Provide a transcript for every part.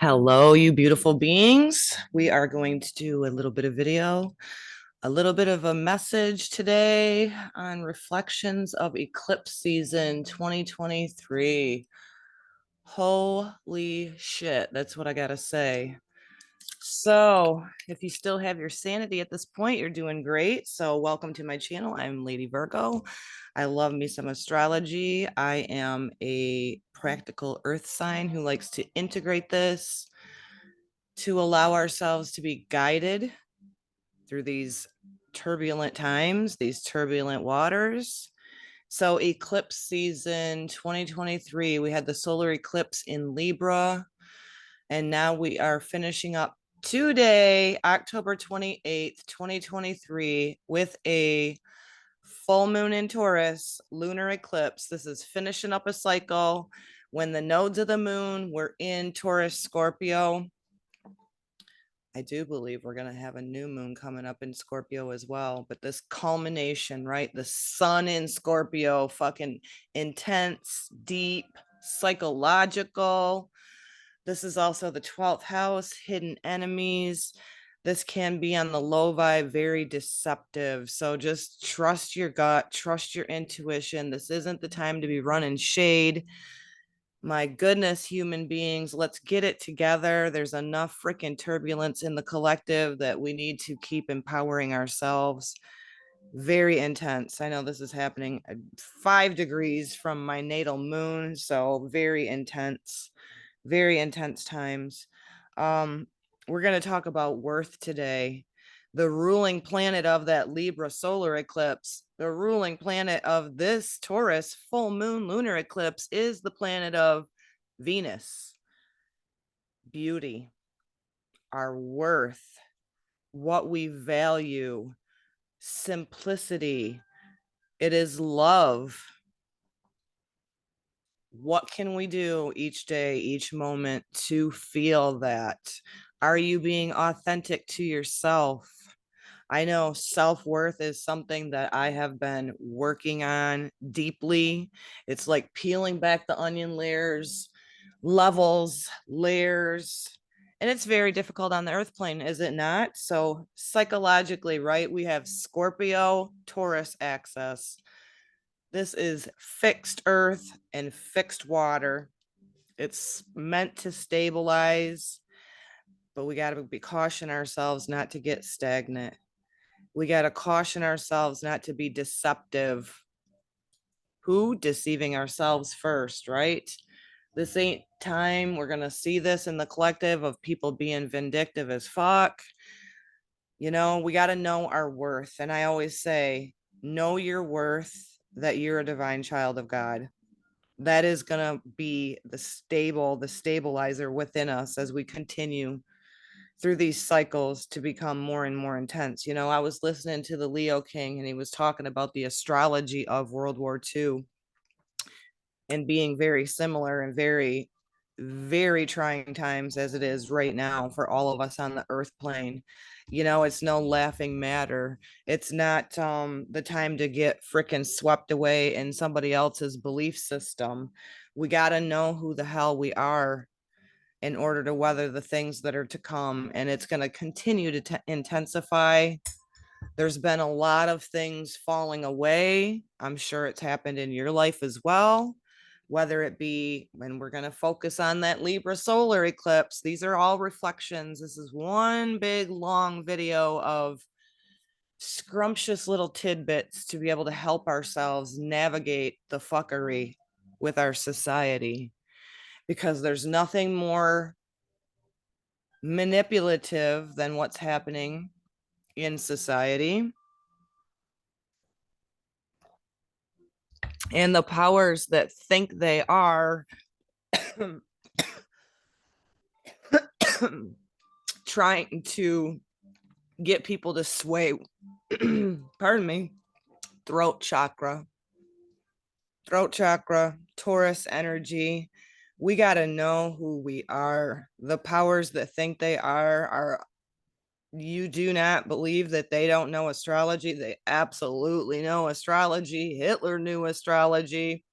Hello, you beautiful beings. We are going to do a little bit of video, a little bit of a message today on reflections of eclipse season 2023. Holy shit, that's what I gotta say. So, if you still have your sanity at this point, you're doing great. So, welcome to my channel. I'm Lady Virgo. I love me some astrology. I am a practical earth sign who likes to integrate this to allow ourselves to be guided through these turbulent times, these turbulent waters. So, eclipse season 2023, we had the solar eclipse in Libra, and now we are finishing up today, October 28th, 2023, with a full moon in Taurus, lunar eclipse. This is finishing up a cycle when the nodes of the moon were in Taurus, Scorpio. I do believe we're going to have a new moon coming up in Scorpio as well. But this culmination, right? The sun in Scorpio, fucking intense, deep, psychological. This is also the 12th house, hidden enemies. This can be on the low vibe, very deceptive. So just trust your gut, trust your intuition. This isn't the time to be running shade. My goodness, human beings, let's get it together. There's enough freaking turbulence in the collective that we need to keep empowering ourselves. Very intense. I know this is happening 5 degrees from my natal moon, so very intense times. We're going to talk about worth today. The ruling planet of that Libra solar eclipse, the ruling planet of this Taurus full moon lunar eclipse is the planet of Venus. Beauty, our worth, what we value, simplicity. It is love. What can we do each day, each moment to feel that? Are you being authentic to yourself? I know self-worth is something that I have been working on deeply. It's like peeling back the onion layers, levels, layers. And it's very difficult on the earth plane, is it not? So psychologically, right? We have Scorpio, Taurus axis. This is fixed earth and fixed water. It's meant to stabilize, but we got to be caution ourselves not to get stagnant. We got to caution ourselves not to be deceptive. Who? Deceiving ourselves first, right? This ain't time. We're going to see this in the collective of people being vindictive as fuck. You know, we got to know our worth. And I always say, know your worth, that you're a divine child of God. That is going to be the stabilizer within us as we continue through these cycles to become more and more intense. You know, I was listening to the Leo King and he was talking about the astrology of World War II and being very similar and very, very trying times as it is right now for all of us on the earth plane. You know, it's no laughing matter. It's not the time to get freaking swept away in somebody else's belief system. We got to know who the hell we are in order to weather the things that are to come. And it's going to continue to intensify. There's been a lot of things falling away. I'm sure it's happened in your life as well, whether it be when we're going to focus on that Libra solar eclipse. These are all reflections. This is one big long video of scrumptious little tidbits to be able to help ourselves navigate the fuckery with our society, because there's nothing more manipulative than what's happening in society. And the powers that think they are trying to get people to sway, pardon me, throat chakra, Taurus energy. We got to know who we are. The powers that think they are, you do not believe that they don't know astrology. They absolutely know astrology. Hitler knew astrology.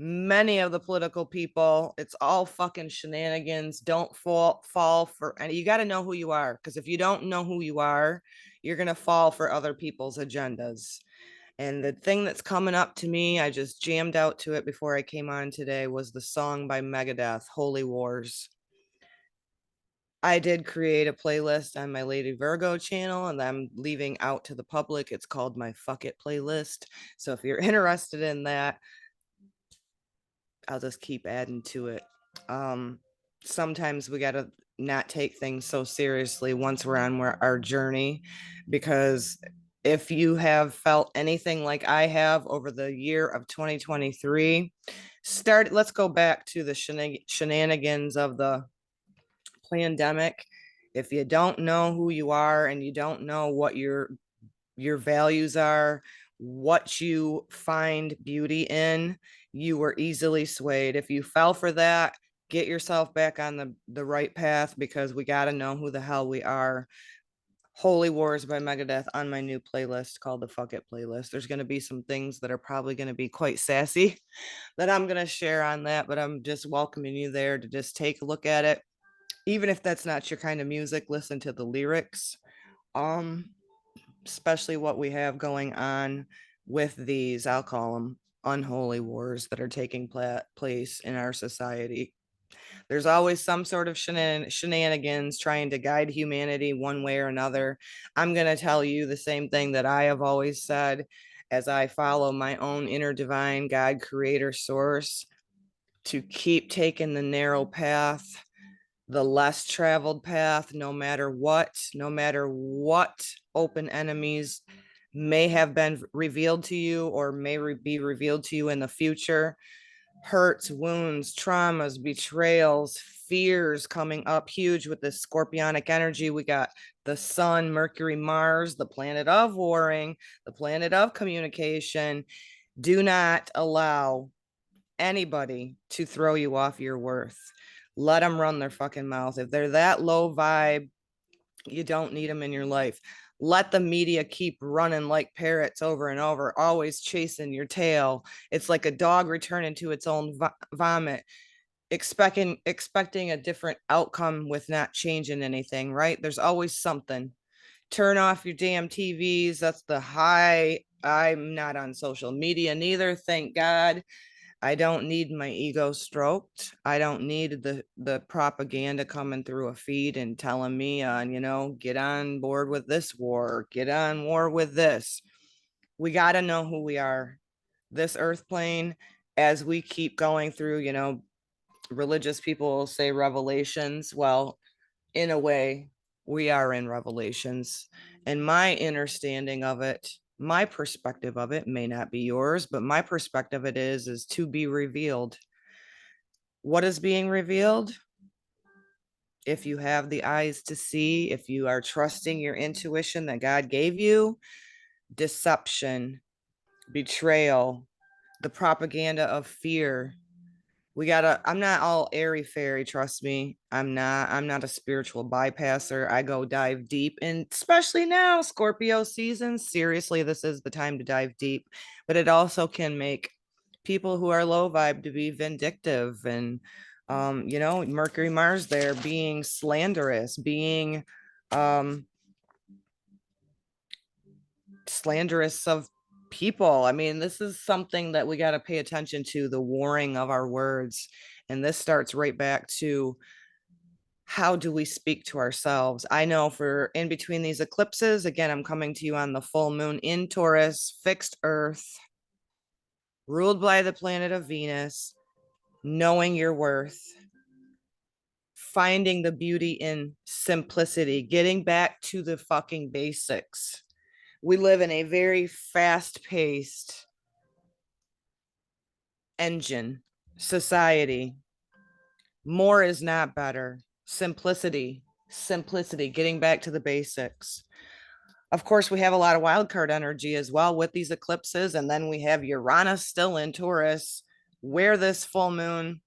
Many of the political people, it's all fucking shenanigans. Don't fall for, and you got to know who you are, because if you don't know who you are, you're going to fall for other people's agendas. And the thing that's coming up to me, I just jammed out to it before I came on today, was the song by Megadeth, Holy Wars. I did create a playlist on my Lady Virgo channel, and I'm leaving out to the public. It's called my Fuck It playlist. So if you're interested in that, I'll just keep adding to it. Sometimes we got to not take things so seriously once we're on our journey, because if you have felt anything like I have over the year of 2023, let's go back to the shenanigans of the pandemic. If you don't know who you are and you don't know what your values are, what you find beauty in, you were easily swayed. If you fell for that, get yourself back on the right path, because we got to know who the hell we are. Holy Wars by Megadeth on my new playlist called the Fuck It playlist. There's going to be some things that are probably going to be quite sassy that I'm going to share on that, but I'm just welcoming you there to just take a look at it. Even if that's not your kind of music, listen to the lyrics. Especially what we have going on with these, I'll call them unholy wars that are taking place in our society. There's always some sort of shenanigans trying to guide humanity one way or another. I'm going to tell you the same thing that I have always said as I follow my own inner divine God creator source, to keep taking the narrow path, the less traveled path, no matter what open enemies may have been revealed to you or may be revealed to you in the future. Hurts, wounds, traumas, betrayals, fears coming up huge with this scorpionic energy. We got the sun, Mercury, Mars, the planet of warring, the planet of communication. Do not allow anybody to throw you off your worth. Let them run their fucking mouth. If they're that low vibe, you don't need them in your life. Let the media keep running like parrots over and over, always chasing your tail. It's like a dog returning to its own vomit, expecting a different outcome with not changing anything, right? There's always something. Turn off your damn TVs. That's the high. I'm not on social media neither, thank God. I don't need my ego stroked. I don't need the propaganda coming through a feed and telling me, get on board with this war, get on war with this. We got to know who we are. This earth plane, as we keep going through, religious people say revelations. Well, in a way, we are in revelations. And my understanding of it, my perspective of it may not be yours, but my perspective it is to be revealed. What is being revealed? If you have the eyes to see, if you are trusting your intuition that God gave you, deception, betrayal, the propaganda of fear. I'm not all airy fairy, trust me. I'm not a spiritual bypasser. I go dive deep, and especially now, Scorpio season, seriously, this is the time to dive deep. But it also can make people who are low vibe to be vindictive, and Mercury, Mars there, being slanderous, being slanderous of people. I mean, this is something that we got to pay attention to, the warring of our words. And this starts right back to, how do we speak to ourselves? I know for in between these eclipses, again, I'm coming to you on the full moon in Taurus, fixed earth, ruled by the planet of Venus, knowing your worth, finding the beauty in simplicity, getting back to the fucking basics. We live in a very fast paced engine society. More is not better. Simplicity, getting back to the basics. Of course, we have a lot of wild card energy as well with these eclipses. And then we have Uranus still in Taurus, where this full moon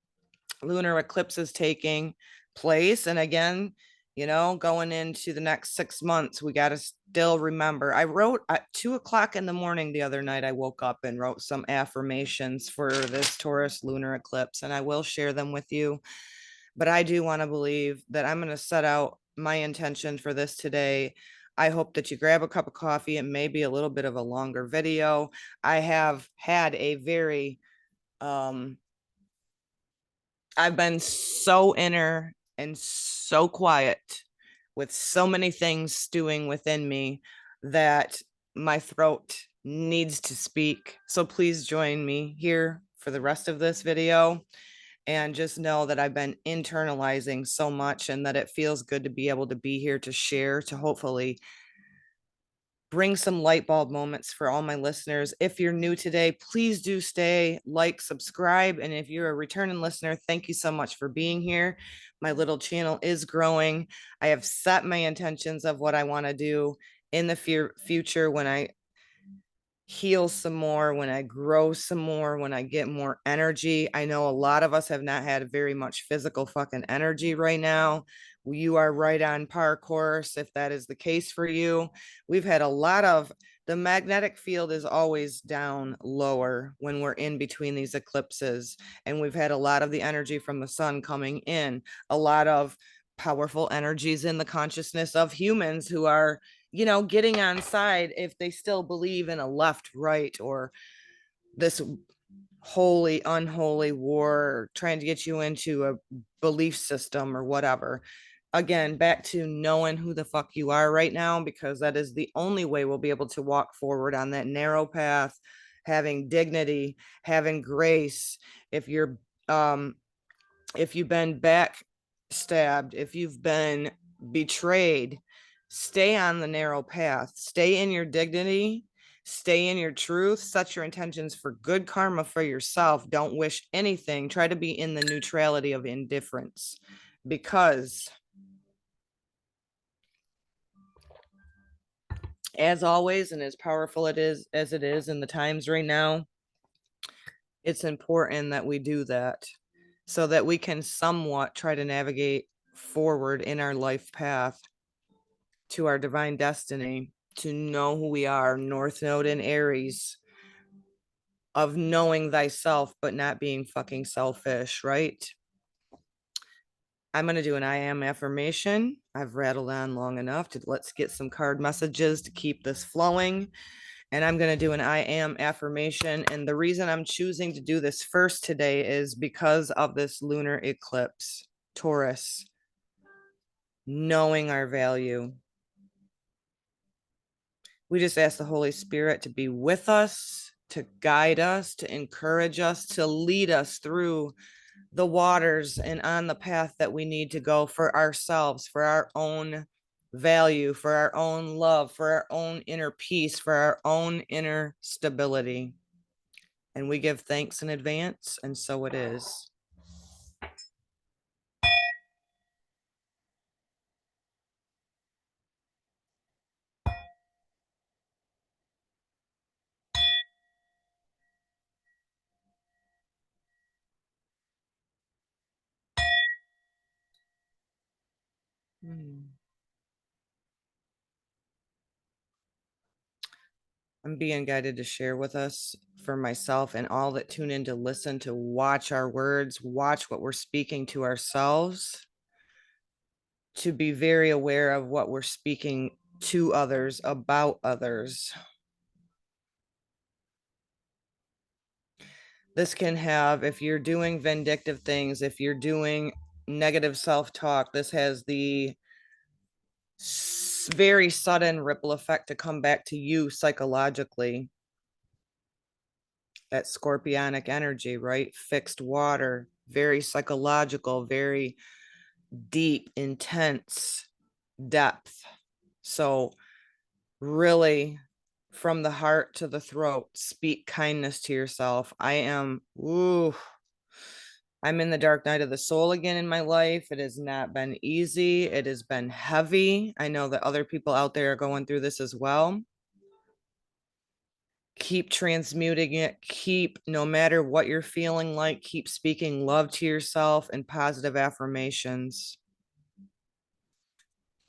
lunar eclipse is taking place. And again, going into the next 6 months, we got to still remember. I wrote at 2 o'clock in the morning the other night. I woke up and wrote some affirmations for this Taurus lunar eclipse, and I will share them with you. But I do want to believe that I'm going to set out my intention for this today. I hope that you grab a cup of coffee. It may be a little bit of a longer video. I have had a very I've been so inner and so quiet with so many things stewing within me that my throat needs to speak. So please join me here for the rest of this video, and just know that I've been internalizing so much and that it feels good to be able to be here to share, to hopefully bring some light bulb moments for all my listeners. If you're new today, please do stay, like, subscribe. And if you're a returning listener, thank you so much for being here. My little channel is growing. I have set my intentions of what I want to do in the future when I heal some more, when I grow some more, when I get more energy. I know a lot of us have not had very much physical fucking energy right now. You are right on par course if that is the case for you. We've had a lot of the magnetic field is always down lower when we're in between these eclipses. And we've had a lot of the energy from the sun coming in, a lot of powerful energies in the consciousness of humans who are getting on side if they still believe in a left, right, or this holy, unholy war, trying to get you into a belief system or whatever. Again, back to knowing who the fuck you are right now, because that is the only way we'll be able to walk forward on that narrow path, having dignity, having grace. If you're, if you've been backstabbed, if you've been betrayed, stay on the narrow path, stay in your dignity, stay in your truth, set your intentions for good karma for yourself. Don't wish anything. Try to be in the neutrality of indifference, because as always, and as powerful it is as it is in the times right now, it's important that we do that so that we can somewhat try to navigate forward in our life path to our divine destiny, to know who we are, North Node in Aries, of knowing thyself, but not being fucking selfish, right? I'm going to do an I am affirmation. I've rattled on long enough to let's get some card messages to keep this flowing. And I'm going to do an I am affirmation. And the reason I'm choosing to do this first today is because of this lunar eclipse, Taurus, knowing our value. We just ask the Holy Spirit to be with us, to guide us, to encourage us, to lead us through the waters and on the path that we need to go for ourselves, for our own value, for our own love, for our own inner peace, for our own inner stability. And we give thanks in advance, and so it is. I'm being guided to share with us, for myself and all that tune in to listen, to watch our words, watch what we're speaking to ourselves, to be very aware of what we're speaking to others, about others. This can have, if you're doing vindictive things, if you're doing negative self-talk, this has the very sudden ripple effect to come back to you psychologically. That scorpionic energy, right? Fixed water, very psychological, very deep, intense depth. So really, from the heart to the throat, speak kindness to yourself. I'm in the dark night of the soul again in my life. It has not been easy. It has been heavy. I know that other people out there are going through this as well. Keep transmuting it. Keep, no matter what you're feeling like, keep speaking love to yourself and positive affirmations.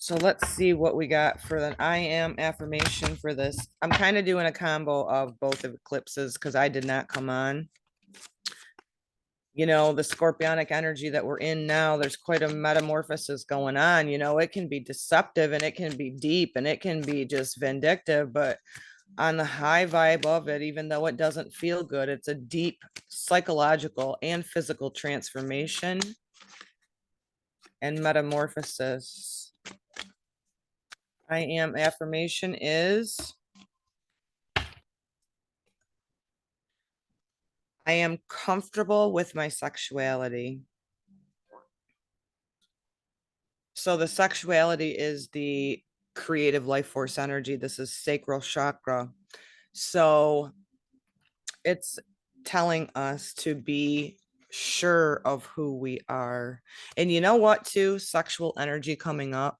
So let's see what we got for the I am affirmation for this. I'm kind of doing a combo of both of eclipses because I did not come on. You know, the scorpionic energy that we're in now, there's quite a metamorphosis going on. You know, it can be deceptive and it can be deep and it can be just vindictive, but on the high vibe of it, even though it doesn't feel good, it's a deep psychological and physical transformation and metamorphosis. I am affirmation is I am comfortable with my sexuality. So the sexuality is the creative life force energy. This is sacral chakra. So it's telling us to be sure of who we are. And you know what, too? Sexual energy coming up.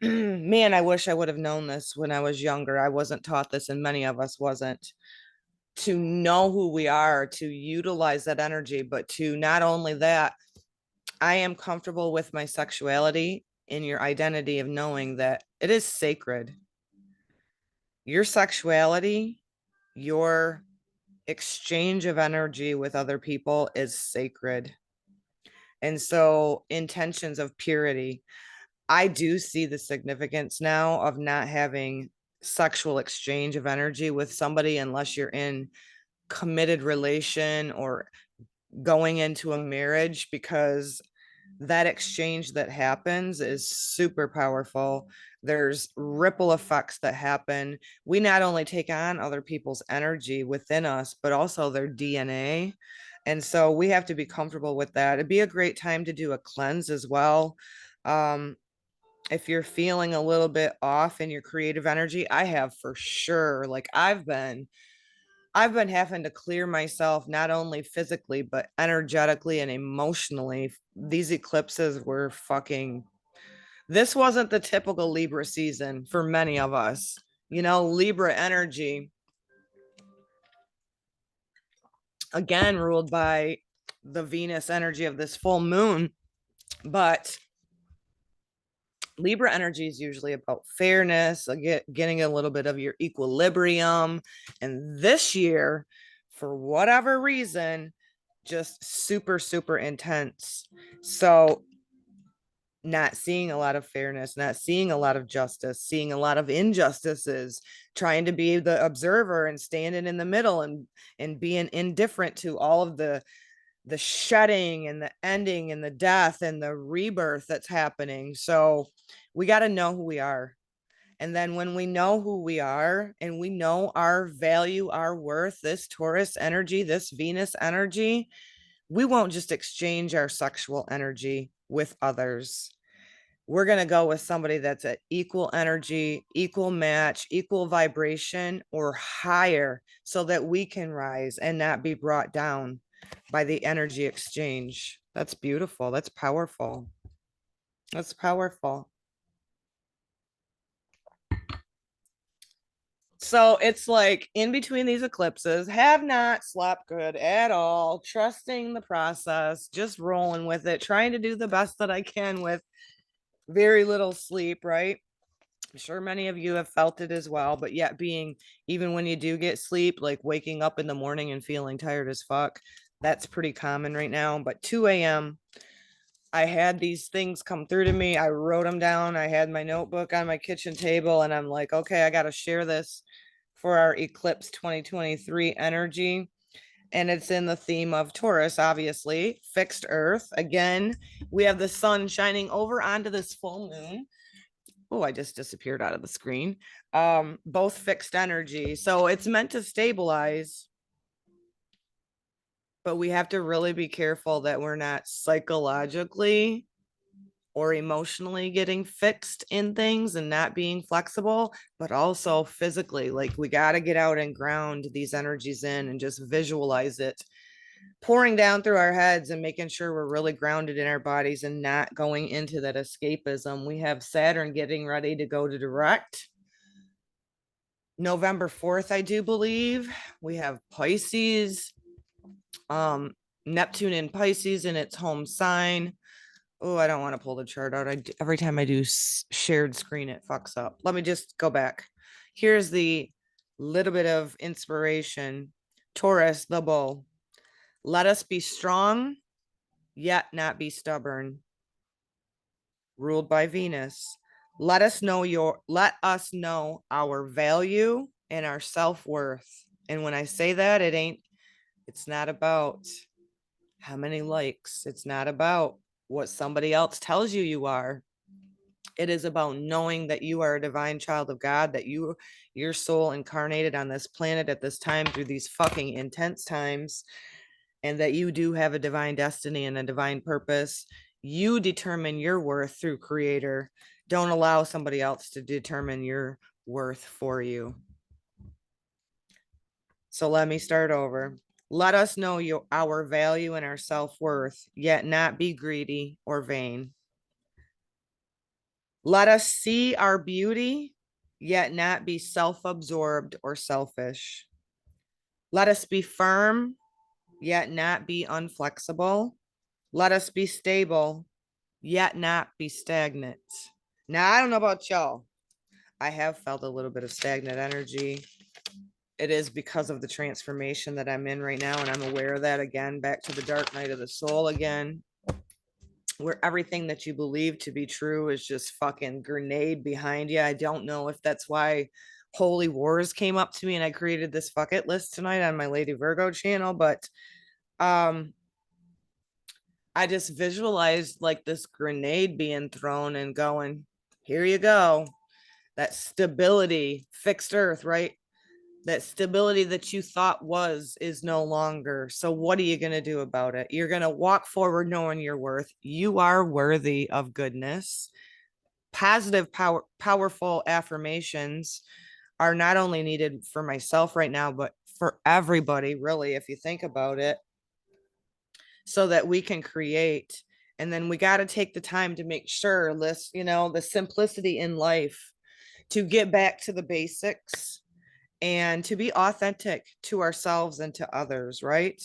Man, I wish I would have known this when I was younger. I wasn't taught this, and many of us wasn't. To know who we are, to utilize that energy, but to not only that, I am comfortable with my sexuality in your identity of knowing that it is sacred. Your sexuality, your exchange of energy with other people is sacred. And so, intentions of purity, I do see the significance now of not having sexual exchange of energy with somebody unless you're in committed relation or going into a marriage, because that exchange that happens is super powerful. There's ripple effects that happen. We not only take on other people's energy within us, but also their DNA. And so we have to be comfortable with that. It'd be a great time to do a cleanse as well. If you're feeling a little bit off in your creative energy, I have for sure. Like I've been having to clear myself not only physically, but energetically and emotionally. These eclipses were fucking, this wasn't the typical Libra season for many of us. You know, Libra energy, again, ruled by the Venus energy of this full moon. But Libra energy is usually about fairness, getting a little bit of your equilibrium. And this year, for whatever reason, just super, super intense. So, not seeing a lot of fairness, not seeing a lot of justice, seeing a lot of injustices, trying to be the observer and standing in the middle and being indifferent to all of the shedding and the ending and the death and the rebirth that's happening. So we got to know who we are. And then when we know who we are and we know our value, our worth, this Taurus energy, this Venus energy, we won't just exchange our sexual energy with others. We're going to go with somebody that's at equal energy, equal match, equal vibration, or higher, so that we can rise and not be brought down by the energy exchange. That's beautiful. That's powerful. That's powerful. So it's like in between these eclipses, have not slept good at all, trusting the process, just rolling with it, trying to do the best that I can with very little sleep, right? I'm sure many of you have felt it as well, but yet being, even when you do get sleep, like waking up in the morning and feeling tired as fuck, that's pretty common right now. But 2 a.m., I had these things come through to me. I wrote them down. I had my notebook on my kitchen table, and I'm like, okay, I got to share this for our Eclipse 2023 energy. And it's in the theme of Taurus, obviously, fixed Earth. Again, we have the sun shining over onto this full moon. Oh, I just disappeared out of the screen. Both fixed energy. So it's meant to stabilize, but we have to really be careful that we're not psychologically or emotionally getting fixed in things and not being flexible, but also physically. Like we got to get out and ground these energies in and just visualize it pouring down through our heads and making sure we're really grounded in our bodies and not going into that escapism. We have Saturn getting ready to go to direct November 4th, I do believe. We have Pisces, Neptune in Pisces in its home sign. Oh, I don't want to pull the chart out. Every time I do shared screen, it fucks up. Let me just go back. Here's the little bit of inspiration. Taurus, the bull. Let us be strong, yet not be stubborn. Ruled by Venus. Let us know our value and our self-worth. And when I say that, it's not about how many likes. It's not about what somebody else tells you you are. It is about knowing that you are a divine child of God, that your soul incarnated on this planet at this time through these fucking intense times, and that you do have a divine destiny and a divine purpose. You determine your worth through Creator. Don't allow somebody else to determine your worth for you. So let me start over. Let us know our value and our self-worth, yet not be greedy or vain. Let us see our beauty, yet not be self-absorbed or selfish. Let us be firm, yet not be unflexible. Let us be stable, yet not be stagnant. Now, I don't know about y'all. I have felt a little bit of stagnant energy. It is because of the transformation that I'm in right now, and I'm aware of that again, back to the dark night of the soul again, where everything that you believe to be true is just fucking grenade behind you. I don't know if that's why Holy Wars came up to me and I created this fuck it list tonight on my Lady Virgo channel, but I just visualized like this grenade being thrown and going, here you go. That stability, fixed earth, right? That stability that you thought is no longer. So what are you going to do about it? You're going to walk forward knowing your worth. You are worthy of goodness. Positive, powerful affirmations are not only needed for myself right now, but for everybody, really, if you think about it, so that we can create. And then we got to take the time to make sure this, the simplicity in life, to get back to the basics and to be authentic to ourselves and to others, right?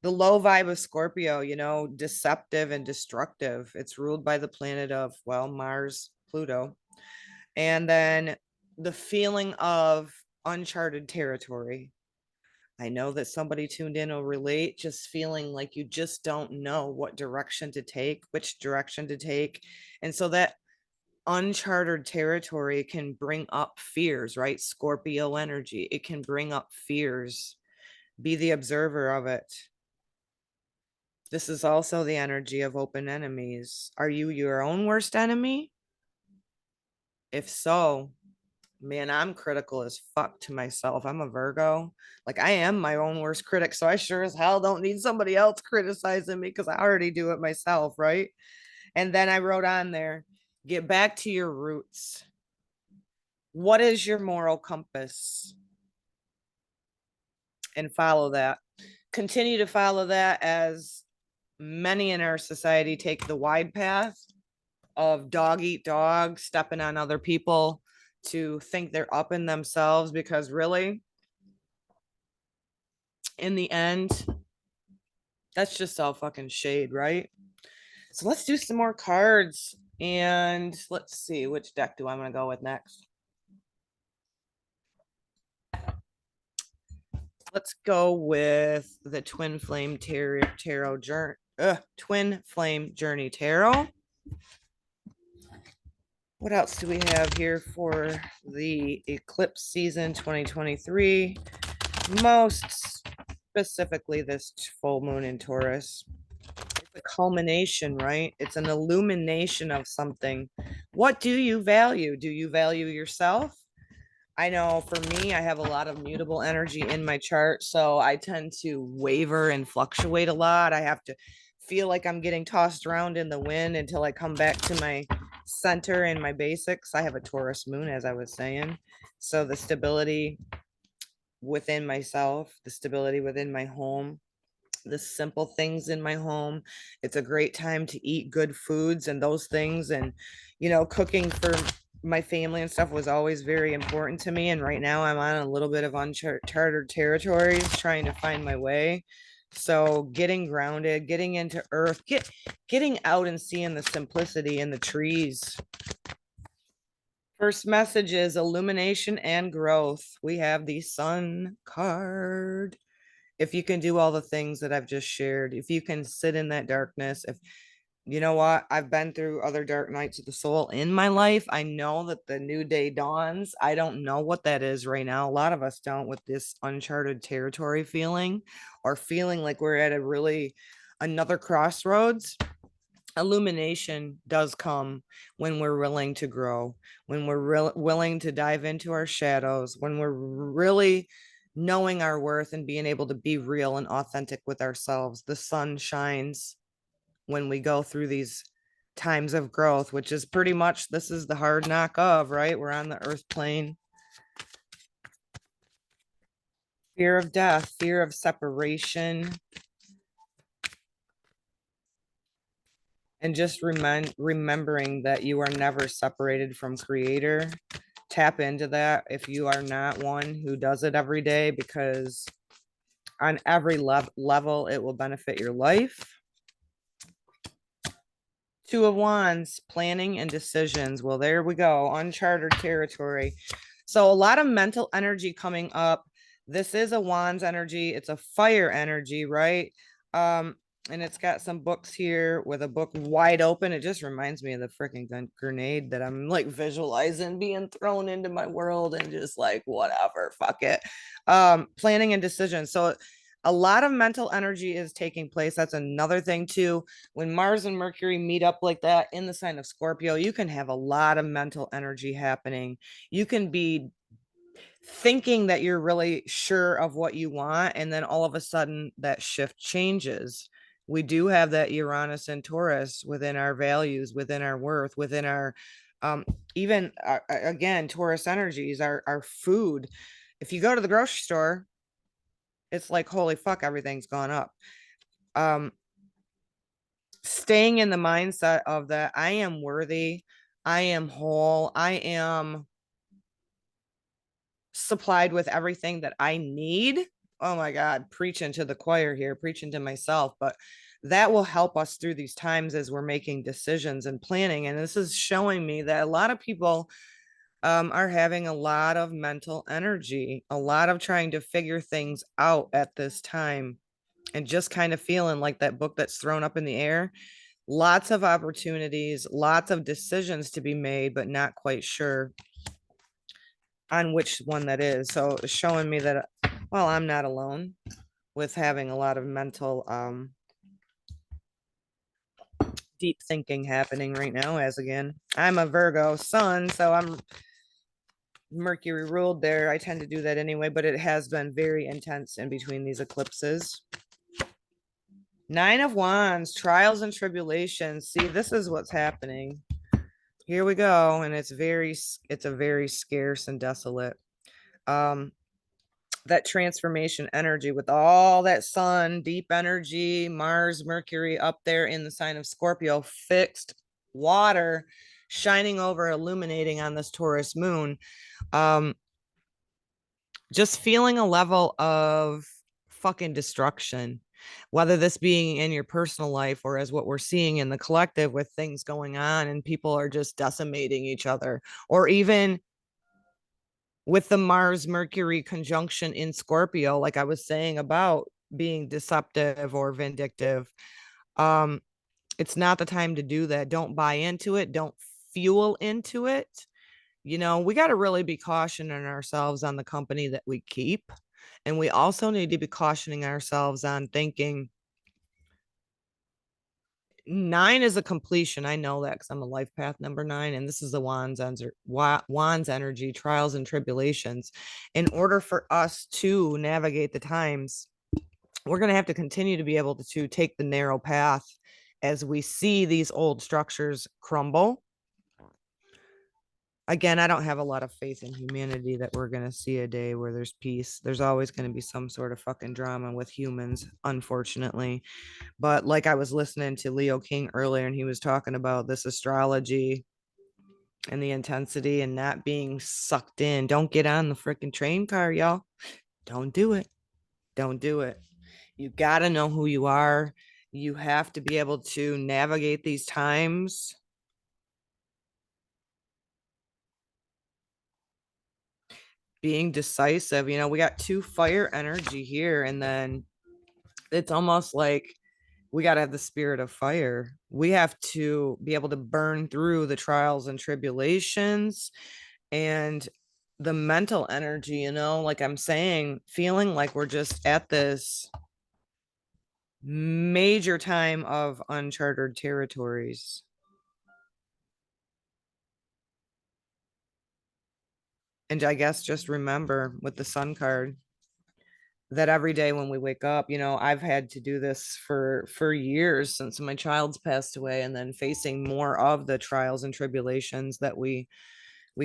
The low vibe of Scorpio, deceptive and destructive. It's ruled by the planet of, well, Mars, Pluto. And then the feeling of uncharted territory. I know that somebody tuned in will relate, just feeling like you just don't know what direction to take, which direction to take. And so that uncharted territory can bring up fears, right? Scorpio energy. It can bring up fears. Be the observer of it. This is also the energy of open enemies. Are you your own worst enemy? If so, man, I'm critical as fuck to myself. I'm a Virgo. Like, I am my own worst critic. So I sure as hell don't need somebody else criticizing me because I already do it myself, right? And then I wrote on there, get back to your roots. What is your moral compass? And follow that. Continue to follow that, as many in our society take the wide path of dog eat dog, stepping on other people to think they're up in themselves, because really, in the end, that's just all fucking shade, right? So let's do some more cards, and let's see, which deck do I want to go with next? Let's go with the Twin Flame Tarot Twin Flame Journey Tarot. What else do we have here for the eclipse season 2023? Most specifically, this full moon in Taurus. It's a culmination, right? It's an illumination of something. What do you value? Do you value yourself? I know for me, I have a lot of mutable energy in my chart, so I tend to waver and fluctuate a lot. I have to feel like I'm getting tossed around in the wind until I come back to my center and my basics. I have a Taurus moon, as I was saying. So the stability within myself, the stability within my home, the simple things in my home. It's a great time to eat good foods and those things. And, cooking for my family and stuff was always very important to me. And right now I'm on a little bit of uncharted territories, trying to find my way. So getting grounded, getting into earth, getting out and seeing the simplicity in the trees. First message is illumination and growth. We have the sun card. If you can do all the things that I've just shared, if you can sit in that darkness, if you know what, I've been through other dark nights of the soul in my life. I know that the new day dawns. I don't know what that is right now. A lot of us don't, with this uncharted territory feeling, or feeling like we're at a really another crossroads. Illumination does come when we're willing to grow, when we're willing to dive into our shadows, when we're really knowing our worth and being able to be real and authentic with ourselves. The sun shines when we go through these times of growth, which is pretty much, this is the hard knock of, right? We're on the earth plane. Fear of death, fear of separation, and just remembering that you are never separated from creator. Tap into that if you are not one who does it every day, because on every level it will benefit your life. Two of Wands, planning and decisions. Well, there we go, uncharted territory. So a lot of mental energy coming up. This is a Wands energy. It's a fire energy, right? And it's got some books here with a book wide open. It just reminds me of the freaking grenade that I'm like visualizing being thrown into my world, and just like, whatever, fuck it. Planning and decisions. So a lot of mental energy is taking place. That's another thing too. When Mars and Mercury meet up like that in the sign of Scorpio, you can have a lot of mental energy happening. You can be thinking that you're really sure of what you want, and then all of a sudden that shift changes. We do have that Uranus and Taurus within our values, within our worth, within our even again, Taurus energies, our food. If you go to the grocery store, it's like, holy fuck, everything's gone up. Staying in the mindset of that I am worthy, I am whole, I am supplied with everything that I need. Oh my God, preaching to the choir here, preaching to myself, but that will help us through these times as we're making decisions and planning. And this is showing me that a lot of people are having a lot of mental energy, a lot of trying to figure things out at this time, and just kind of feeling like that book that's thrown up in the air. Lots of opportunities, lots of decisions to be made, but not quite sure on which one that is. So it's showing me that, well, I'm not alone with having a lot of mental deep thinking happening right now. As again, I'm a Virgo sun, so I'm Mercury ruled there. I tend to do that anyway, but it has been very intense in between these eclipses. Nine of Wands, trials and tribulations. See, this is what's happening. Here we go, and it's a very scarce and desolate. That transformation energy with all that sun, deep energy, Mars, Mercury up there in the sign of Scorpio, fixed water shining over, illuminating on this Taurus moon. Just feeling a level of fucking destruction, whether this being in your personal life or as what we're seeing in the collective with things going on and people are just decimating each other, or even with the Mars Mercury conjunction in Scorpio, like I was saying about being deceptive or vindictive. It's not the time to do that. Don't buy into it. Don't fuel into it. You know, we got to really be cautioning ourselves on the company that we keep. And we also need to be cautioning ourselves on thinking 9 is a completion. I know that because I'm a life path number 9, and this is the wands energy, trials and tribulations. In order for us to navigate the times, we're going to have to continue to be able to take the narrow path as we see these old structures crumble. Again, I don't have a lot of faith in humanity that we're going to see a day where there's peace. There's always going to be some sort of fucking drama with humans, unfortunately. But like I was listening to Leo King earlier, and he was talking about this astrology and the intensity and not being sucked in. Don't get on the freaking train car, y'all. Don't do it. Don't do it. You got to know who you are. You have to be able to navigate these times. Being decisive, we got 2 fire energy here, and then it's almost like we got to have the spirit of fire. We have to be able to burn through the trials and tribulations and the mental energy, like I'm saying, feeling like we're just at this major time of uncharted territories. And I guess just remember with the sun card that every day when we wake up, I've had to do this for years since my child's passed away, and then facing more of the trials and tribulations that we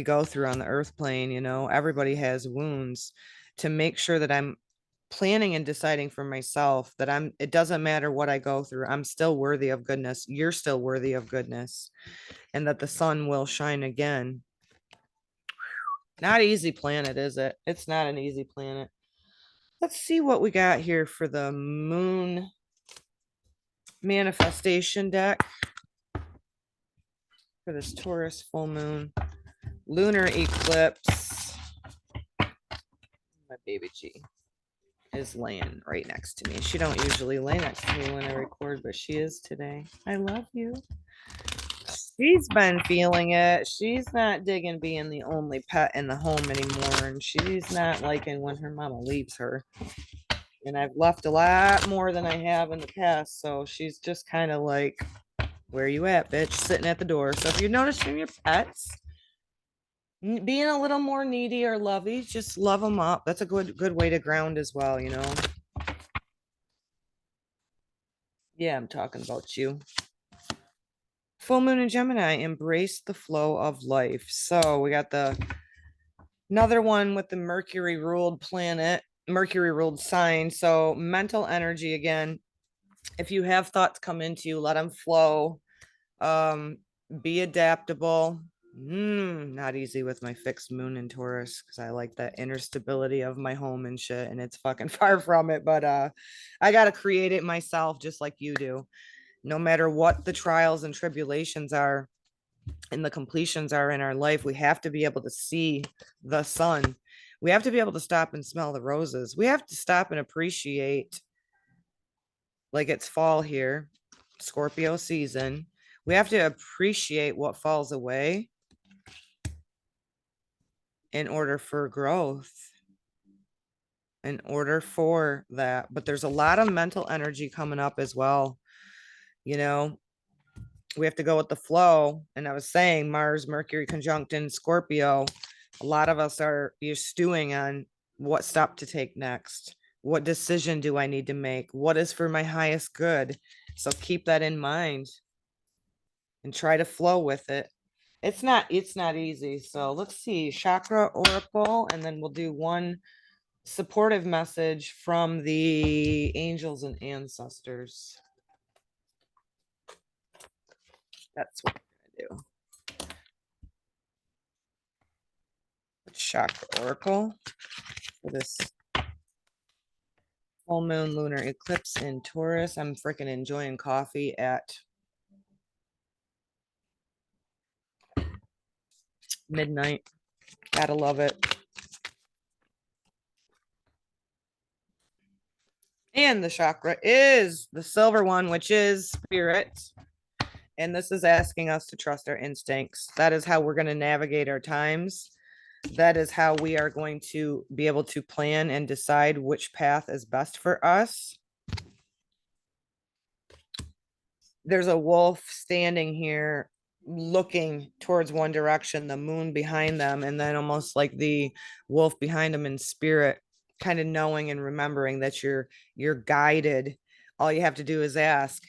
go through on the earth plane. Everybody has wounds. To make sure that I'm planning and deciding for myself that it doesn't matter what I go through, I'm still worthy of goodness, you're still worthy of goodness, and that the sun will shine again. Not easy planet, is it? It's not an easy planet. Let's see what we got here for the moon manifestation deck for this Taurus full moon lunar eclipse. My baby G is laying right next to me. She don't usually lay next to me when I record, but she is today. I love you. She's been feeling it. She's not digging being the only pet in the home anymore, and she's not liking when her mama leaves her. And I've left a lot more than I have in the past, so she's just kind of like, where you at, bitch? Sitting at the door. So if you're noticing your pets being a little more needy or lovey, just love them up. That's a good way to ground as well, Yeah, I'm talking about you. Full moon in Gemini, embrace the flow of life. So we got another one with the Mercury ruled planet, Mercury ruled sign. So mental energy again. If you have thoughts come into you, let them flow. Be adaptable. Not easy with my fixed moon in Taurus because I like that inner stability of my home and shit, and it's fucking far from it. But I gotta create it myself, just like you do. No matter what the trials and tribulations are and the completions are in our life, we have to be able to see the sun. We have to be able to stop and smell the roses. We have to stop and appreciate, like it's fall here, Scorpio season. We have to appreciate what falls away in order for growth, in order for that. But there's a lot of mental energy coming up as well. We have to go with the flow. And I was saying Mars, Mercury conjunct in Scorpio. A lot of us you're stewing on what step to take next. What decision do I need to make? What is for my highest good? So keep that in mind and try to flow with it. It's not easy. So let's see, chakra oracle, and then we'll do one supportive message from the angels and ancestors. That's what we're gonna do. Chakra oracle for this full moon lunar eclipse in Taurus. I'm freaking enjoying coffee at midnight. Gotta love it. And the chakra is the silver one, which is spirit. And this is asking us to trust our instincts. That is how we're going to navigate our times. That is how we are going to be able to plan and decide which path is best for us. There's a wolf standing here looking towards one direction, the moon behind them, and then almost like the wolf behind them in spirit, kind of knowing and remembering that you're guided. All you have to do is ask.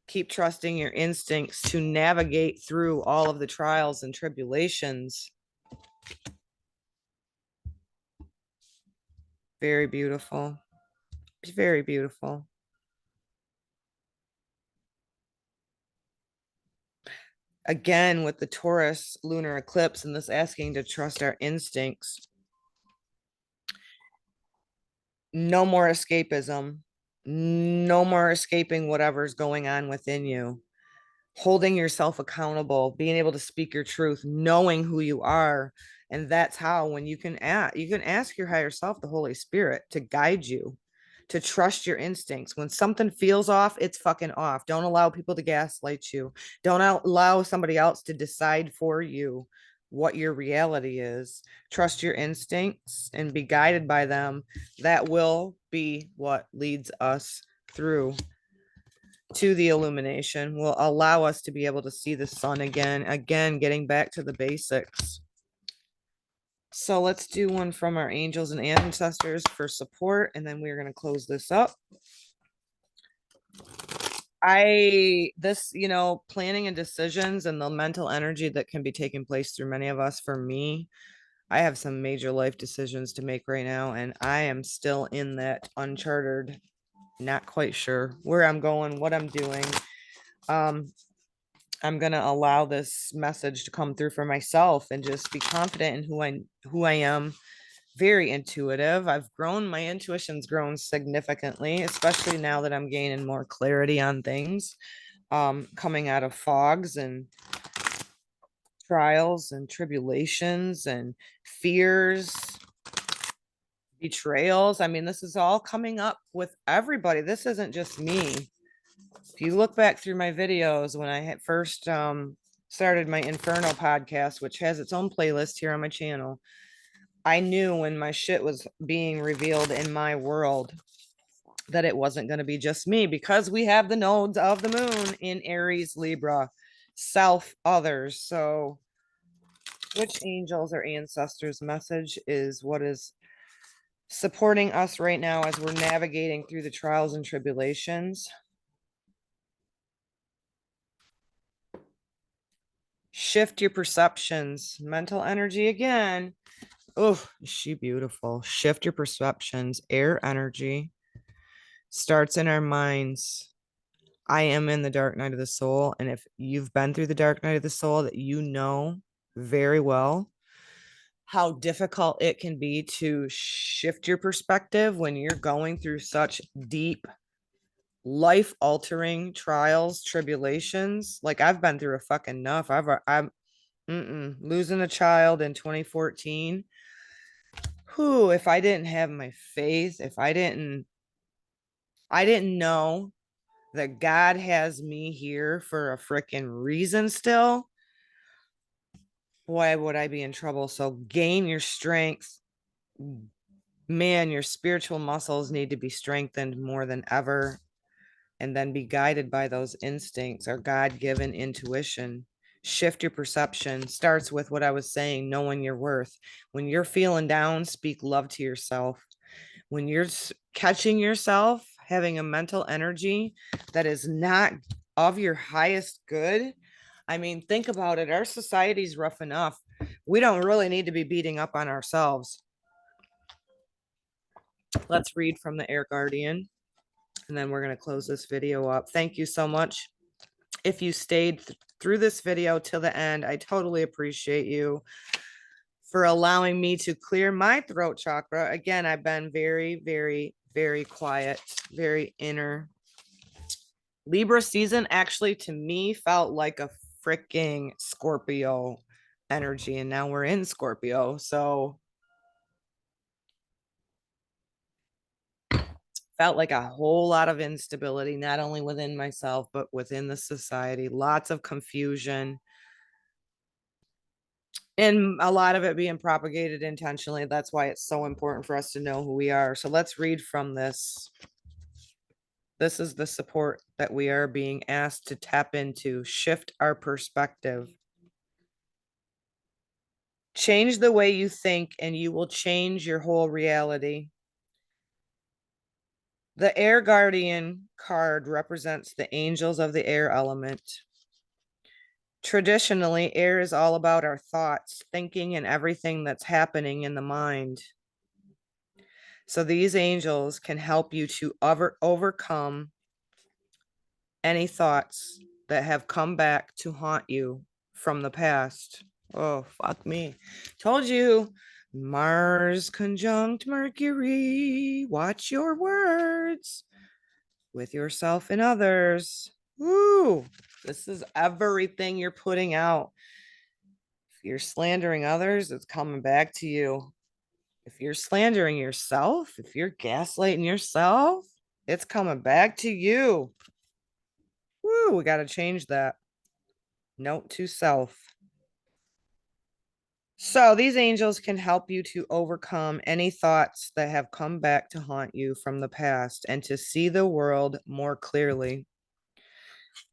Keep trusting your instincts to navigate through all of the trials and tribulations. Very beautiful. Very beautiful. Again, with the Taurus lunar eclipse and this asking to trust our instincts. No more escapism. No more escaping whatever's going on within you. Holding yourself accountable, being able to speak your truth, knowing who you are. And that's how, when you can ask your higher self, the Holy Spirit, to guide you, to trust your instincts. When something feels off, it's fucking off. Don't allow people to gaslight you. Don't allow somebody else to decide for you what your reality is. Trust your instincts and be guided by them. That will be what leads us through to the illumination, will allow us to be able to see the sun again, getting back to the basics. So let's do one from our angels and ancestors for support, and then we're going to close this up. Planning and decisions and the mental energy that can be taking place through many of us, for me, I have some major life decisions to make right now, and I am still in that uncharted, not quite sure where I'm going, what I'm doing. I'm going to allow this message to come through for myself and just be confident in who I am. Very intuitive. My intuition's grown significantly, especially now that I'm gaining more clarity on things, coming out of fogs and trials and tribulations and fears, betrayals. I mean, this is all coming up with everybody. This isn't just me. If you look back through my videos when I had first started my Inferno podcast, which has its own playlist here on my channel, I knew when my shit was being revealed in my world that it wasn't going to be just me, because we have the nodes of the moon in Aries, Libra, self, others. So which angels or ancestors message is what is supporting us right now as we're navigating through the trials and tribulations? Shift your perceptions. Mental energy again. Oh, is she beautiful? Shift your perceptions. Air energy starts in our minds. I am in the dark night of the soul. And if you've been through the dark night of the soul, that you know very well how difficult it can be to shift your perspective when you're going through such deep, life altering trials, tribulations. Like, I've been through a fucking enough. I'm losing a child in 2014. Who, if I didn't have my faith, if I didn't know that God has me here for a freaking reason still, boy, would I be in trouble. So gain your strength. Man, your spiritual muscles need to be strengthened more than ever, and then be guided by those instincts or God-given intuition. Shift your perception. Starts with what I was saying, knowing your worth. When you're feeling down, speak love to yourself. When you're catching yourself having a mental energy that is not of your highest good, I mean, think about it. Our society's rough enough. We don't really need to be beating up on ourselves. Let's read from the Air Guardian, and then we're going to close this video up. Thank you so much. If you stayed through this video till the end, I totally appreciate you for allowing me to clear my throat chakra. Again, I've been very, very, very quiet, very inner. Libra season actually to me felt like a freaking Scorpio energy, and now we're in Scorpio. So felt like a whole lot of instability, not only within myself, but within the society. Lots of confusion, and a lot of it being propagated intentionally. That's why it's so important for us to know who we are. So let's read from this. This is the support that we are being asked to tap into. Shift our perspective. Change the way you think, and you will change your whole reality. The Air Guardian card represents the angels of the air element. Traditionally, air is all about our thoughts, thinking, and everything that's happening in the mind. So these angels can help you to overcome any thoughts that have come back to haunt you from the past. Oh, fuck me. Told you. Mars conjunct Mercury. Watch your words. with yourself and others. Woo! This is everything you're putting out. If you're slandering others, it's coming back to you. If you're slandering yourself, if you're gaslighting yourself, it's coming back to you. Woo, we got to change that. Note to self. So these angels can help you to overcome any thoughts that have come back to haunt you from the past and to see the world more clearly.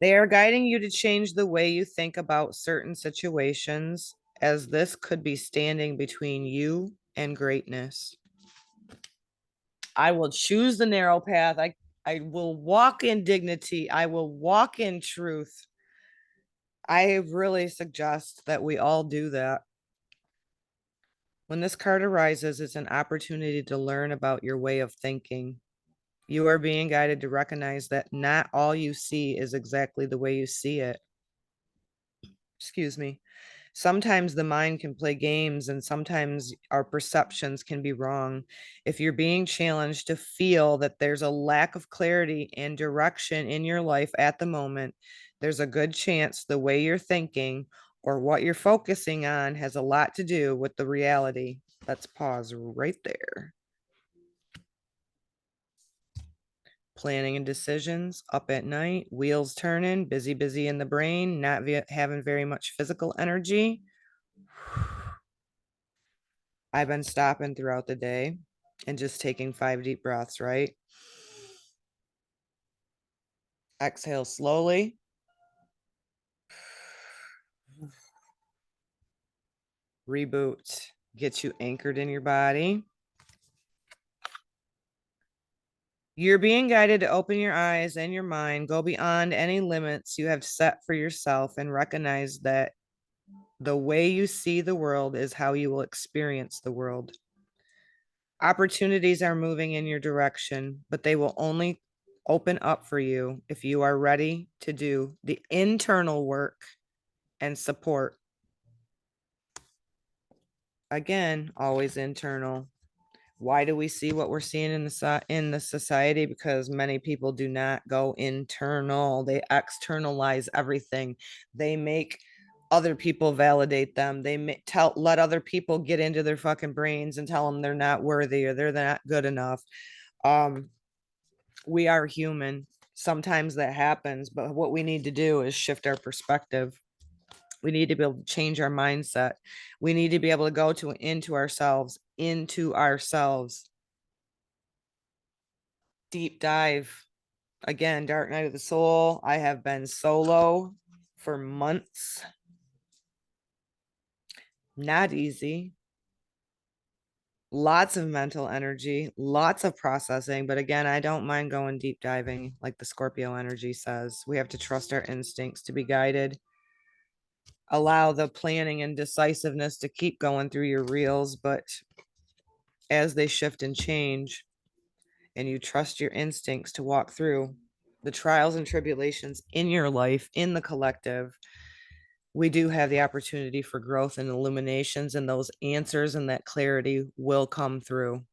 They are guiding you to change the way you think about certain situations, as this could be standing between you and greatness. I will choose the narrow path. I will walk in dignity. I will walk in truth. I really suggest that we all do that. When this card arises, it's an opportunity to learn about your way of thinking. You are being guided to recognize that not all you see is exactly the way you see it. Excuse me. Sometimes the mind can play games and sometimes our perceptions can be wrong. If you're being challenged to feel that there's a lack of clarity and direction in your life at the moment, there's a good chance the way you're thinking or what you're focusing on has a lot to do with the reality. Let's pause right there. Planning and decisions, up at night, wheels turning, busy in the brain, not having very much physical energy. I've been stopping throughout the day and just taking 5 deep breaths, right? Exhale slowly. Reboot. Get you anchored in your body. You're being guided to open your eyes and your mind, go beyond any limits you have set for yourself, and recognize that the way you see the world is how you will experience the world. Opportunities are moving in your direction, but they will only open up for you if you are ready to do the internal work and support. Again, always internal. Why do we see what we're seeing in the society? Because many people do not go internal. They externalize everything. They make other people validate them. They let other people get into their fucking brains and tell them they're not worthy or they're not good enough. We are human. Sometimes that happens, but what we need to do is shift our perspective. We need to be able to change our mindset. We need to be able to go into ourselves. Deep dive. Again, Dark Night of the Soul. I have been solo for months. Not easy. Lots of mental energy, lots of processing. But again, I don't mind going deep diving, like the Scorpio energy says. We have to trust our instincts to be guided. Allow the planning and decisiveness to keep going through your reels, but as they shift and change, and you trust your instincts to walk through the trials and tribulations in your life, in the collective, we do have the opportunity for growth and illuminations, and those answers and that clarity will come through.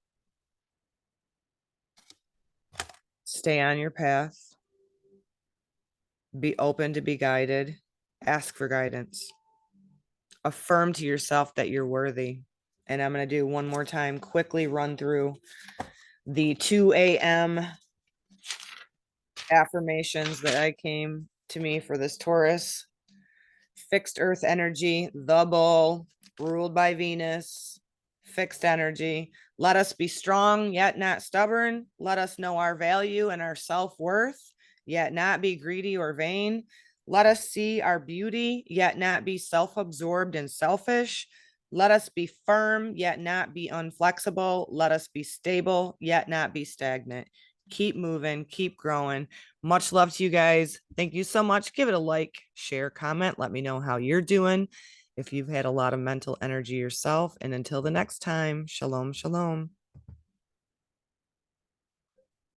Stay on your path. Be open to be guided. Ask for guidance. Affirm to yourself that you're worthy. And I'm going to do one more time, quickly run through the 2 a.m. affirmations that I came to me for this Taurus. Fixed earth energy, the bull, ruled by Venus, fixed energy. Let us be strong, yet not stubborn. Let us know our value and our self-worth, yet not be greedy or vain. Let us see our beauty, yet not be self-absorbed and selfish. Let us be firm, yet not be unflexible. Let us be stable, yet not be stagnant. Keep moving, keep growing. Much love to you guys. Thank you so much. Give it a like, share, comment. Let me know how you're doing. If you've had a lot of mental energy yourself. And until the next time, shalom, shalom.